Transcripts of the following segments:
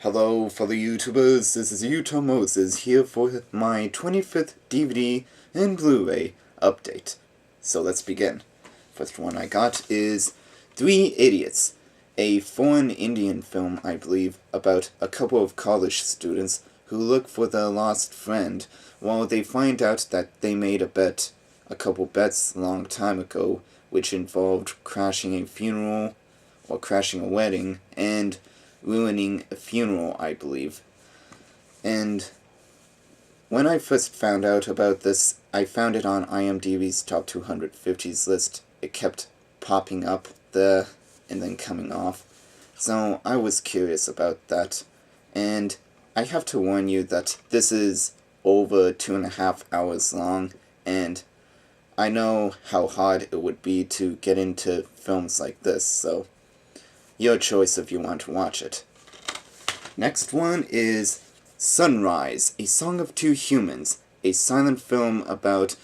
Hello, fellow YouTubers, this is Utah Moses here for my 25th DVD and Blu-ray update. So let's begin. First one I got is Three Idiots, a foreign Indian film, I believe, about a couple of college students who look for their lost friend while they find out that they made a couple bets a long time ago, which involved crashing a funeral, or crashing a wedding, and ruining a funeral, I believe. And when I first found out about this, I found it on IMDb's Top 250s list. It kept popping up there and then coming off. So I was curious about that. And I have to warn you that this is over 2.5 hours long, and I know how hard it would be to get into films like this, so your choice if you want to watch it. Next one is Sunrise, A Song of Two Humans, a silent film about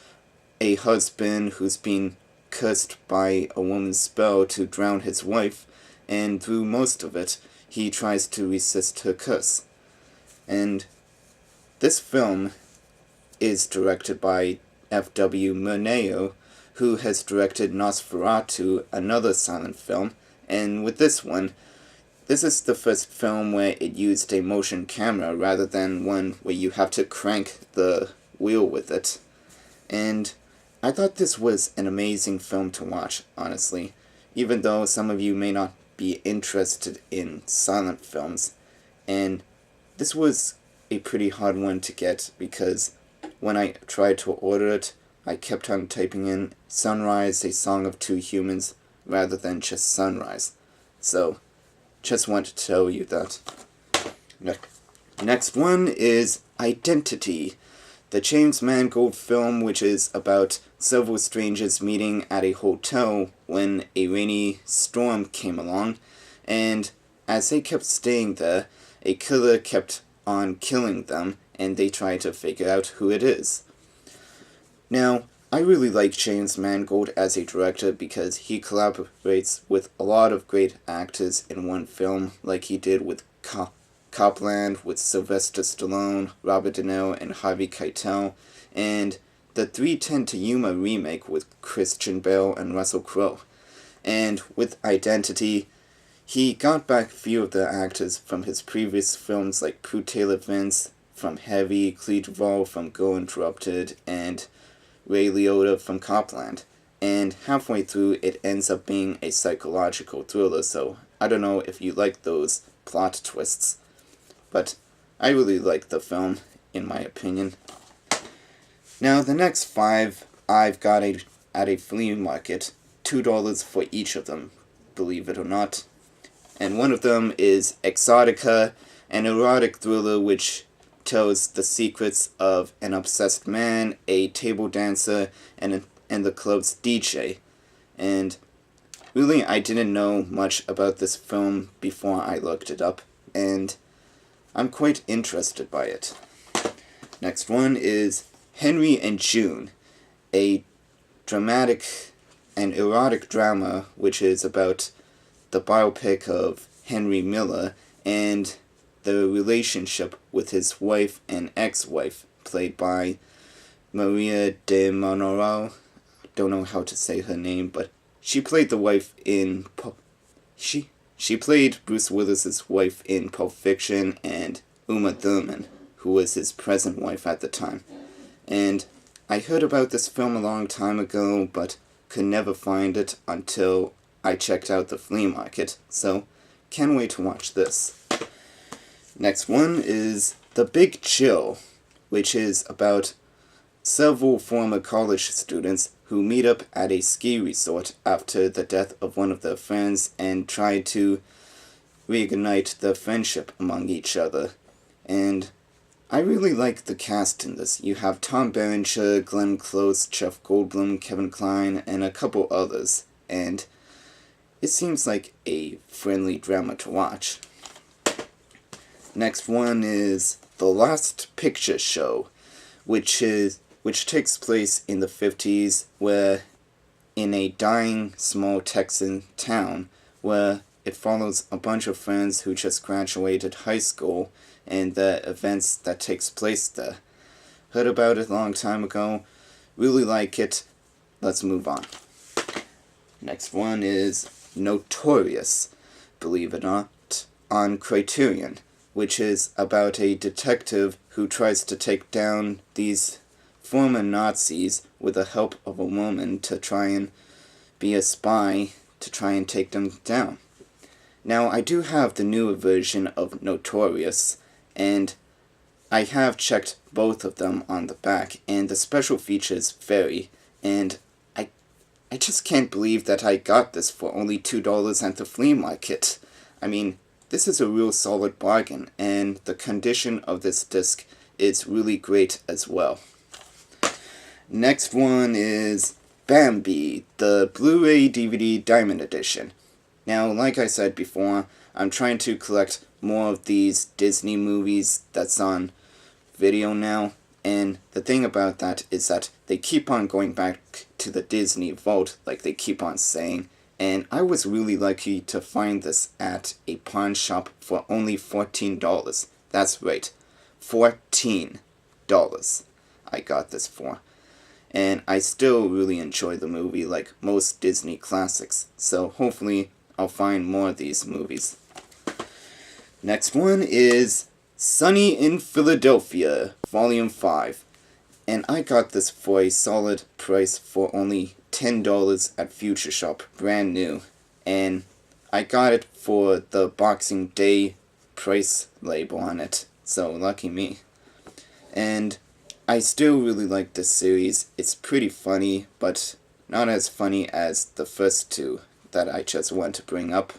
a husband who's been cursed by a woman's spell to drown his wife, and through most of it, he tries to resist her curse. And this film is directed by F.W. Murnau, who has directed Nosferatu, another silent film, and with this one, this is the first film where it used a motion camera rather than one where you have to crank the wheel with it. And I thought this was an amazing film to watch, honestly, even though some of you may not be interested in silent films. And this was a pretty hard one to get because when I tried to order it, I kept on typing in Sunrise, A Song of Two Humans, rather than just Sunrise. So, just want to tell you that. Next one is Identity, the James Mangold film, which is about several strangers meeting at a hotel when a rainy storm came along, and as they kept staying there, a killer kept on killing them, and they try to figure out who it is. Now, I really like James Mangold as a director because he collaborates with a lot of great actors in one film, like he did with Copland, with Sylvester Stallone, Robert De Niro, and Harvey Keitel, and the 3:10 to Yuma remake with Christian Bale and Russell Crowe. And with Identity, he got back a few of the actors from his previous films like Prue Taylor Vince from Heavy, Clea Duvall from Go Interrupted, and Ray Liotta from Copland. And halfway through, it ends up being a psychological thriller, so I don't know if you like those plot twists. But I really like the film, in my opinion. Now, the next 5 I've got at a flea market, $2 for each of them, believe it or not. And one of them is Exotica, an erotic thriller which tells the secrets of an obsessed man, a table dancer, and the club's DJ. And really, I didn't know much about this film before I looked it up, and I'm quite interested by it. Next one is Henry and June, a dramatic and erotic drama which is about the biopic of Henry Miller and the relationship with his wife and ex-wife, played by Maria de Monroe. Don't know how to say her name, but she played the wife in she played Bruce Willis's wife in Pulp Fiction, and Uma Thurman, who was his present wife at the time. And I heard about this film a long time ago, but could never find it until I checked out the flea market, so can't wait to watch this. Next one is The Big Chill, which is about several former college students who meet up at a ski resort after the death of one of their friends and try to reignite their friendship among each other. And I really like the cast in this. You have Tom Berenger, Glenn Close, Jeff Goldblum, Kevin Kline, and a couple others, and it seems like a friendly drama to watch. Next one is The Last Picture Show, which takes place in the 50s, where in a dying small Texan town where it follows a bunch of friends who just graduated high school and the events that takes place there. Heard about it a long time ago. Really like it. Let's move on. Next one is Notorious, believe it or not, on Criterion, which is about a detective who tries to take down these former Nazis with the help of a woman to try and be a spy to try and take them down. Now, I do have the newer version of Notorious, and I have checked both of them on the back, and the special features vary, and I just can't believe that I got this for only $2 at the flea market. I mean, this is a real solid bargain, and the condition of this disc is really great as well. Next one is Bambi, the Blu-ray DVD Diamond Edition. Now, like I said before, I'm trying to collect more of these Disney movies that's on video now, and the thing about that is that they keep on going back to the Disney vault, like they keep on saying, and I was really lucky to find this at a pawn shop for only $14. That's right, $14 I got this for. And I still really enjoy the movie like most Disney classics, so hopefully I'll find more of these movies. Next one is Sunny in Philadelphia, Volume 5. And I got this for a solid price for only $10 at Future Shop, brand new. And I got it for the Boxing Day price label on it, so lucky me. And I still really like this series. It's pretty funny, but not as funny as the first two that I just want to bring up.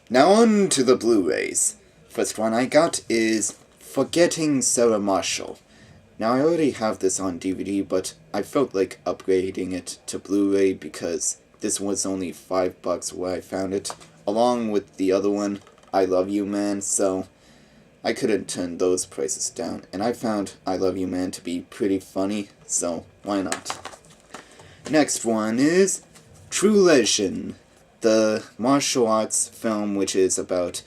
Now on to the Blu-rays. First one I got is Forgetting Sarah Marshall. Now I already have this on DVD, but I felt like upgrading it to Blu-ray because this was only $5 where I found it, along with the other one, I Love You Man, so I couldn't turn those prices down, and I found I Love You Man to be pretty funny, so why not? Next one is True Legend, the martial arts film which is about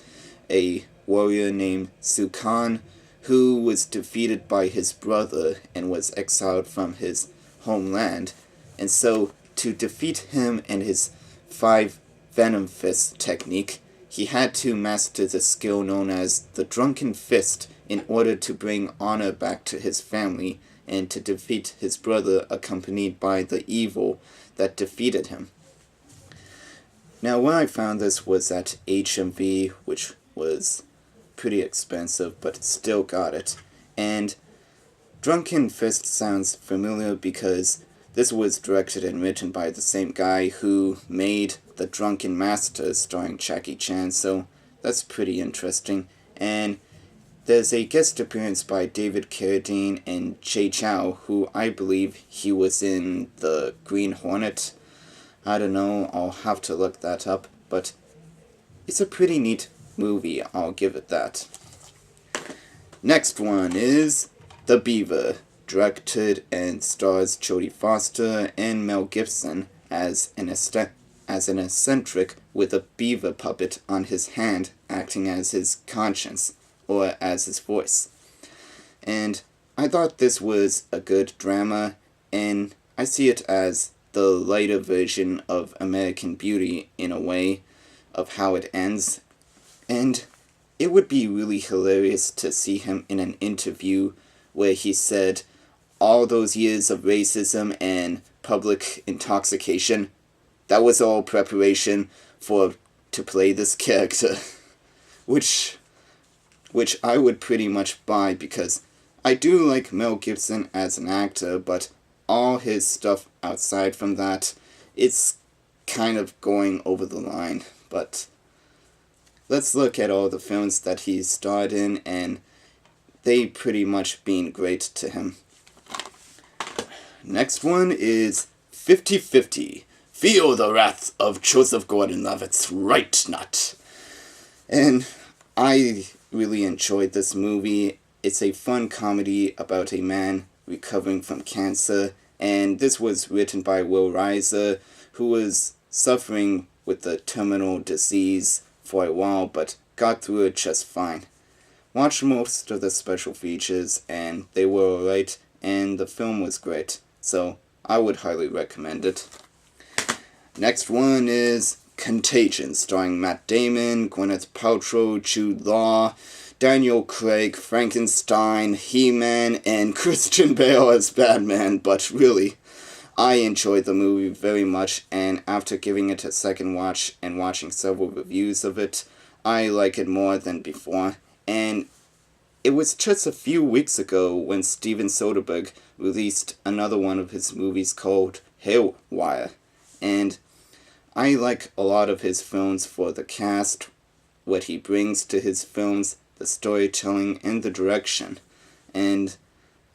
a warrior named Sukan who was defeated by his brother and was exiled from his homeland, and so to defeat him and his 5 Venom Fist technique, he had to master the skill known as the Drunken Fist in order to bring honor back to his family and to defeat his brother accompanied by the evil that defeated him. Now, when I found this was at HMV, which was pretty expensive, but still got it. And Drunken Fist sounds familiar because this was directed and written by the same guy who made The Drunken Master starring Jackie Chan, so that's pretty interesting. And there's a guest appearance by David Carradine and Jay Chou, who I believe he was in The Green Hornet. I don't know, I'll have to look that up, but it's a pretty neat movie, I'll give it that. Next one is The Beaver, directed and stars Jodie Foster and Mel Gibson as an eccentric with a beaver puppet on his hand acting as his conscience, or as his voice. And I thought this was a good drama, and I see it as the lighter version of American Beauty in a way, of how it ends. And it would be really hilarious to see him in an interview where he said, all those years of racism and public intoxication, that was all preparation to play this character. Which I would pretty much buy, because I do like Mel Gibson as an actor, but all his stuff outside from that, it's kind of going over the line. But let's look at all the films that he's starred in, and they pretty much been great to him. Next one is 50-50. Feel the Wrath of Joseph Gordon-Levitt's Right Nut. And I really enjoyed this movie. It's a fun comedy about a man recovering from cancer, and this was written by Will Reiser, who was suffering with the terminal disease for a while, but got through it just fine. Watched most of the special features, and they were alright, and the film was great, so I would highly recommend it. Next one is Contagion, starring Matt Damon, Gwyneth Paltrow, Jude Law, Daniel Craig, Frankenstein, He-Man, and Christian Bale as Batman, but really, I enjoyed the movie very much, and after giving it a second watch and watching several reviews of it, I like it more than before. And it was just a few weeks ago when Steven Soderbergh released another one of his movies called Haywire. And I like a lot of his films for the cast, what he brings to his films, the storytelling, and the direction. And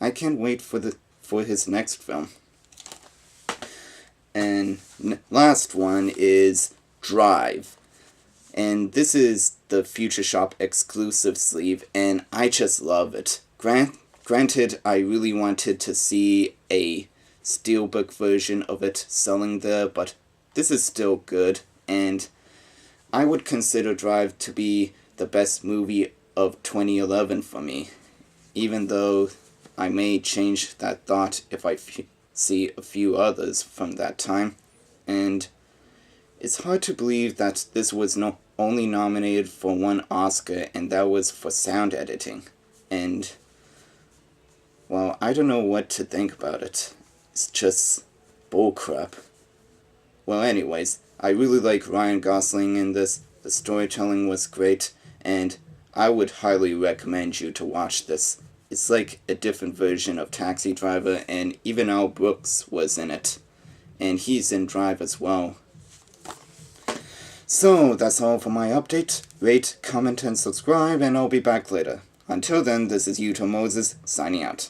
I can't wait for his next film. And last one is Drive. And this is the Future Shop exclusive sleeve, and I just love it. Granted, I really wanted to see a steelbook version of it selling there, but this is still good, and I would consider Drive to be the best movie of 2011 for me, even though I may change that thought if I see a few others from that time. And it's hard to believe that this was only nominated for one Oscar, and that was for sound editing. And, well, I don't know what to think about it. It's just bullcrap. Well, anyways, I really like Ryan Gosling in this. The storytelling was great, and I would highly recommend you to watch this. It's like a different version of Taxi Driver, and even Al Brooks was in it. And he's in Drive as well. So, that's all for my update. Rate, comment, and subscribe, and I'll be back later. Until then, this is Yuto Moses, signing out.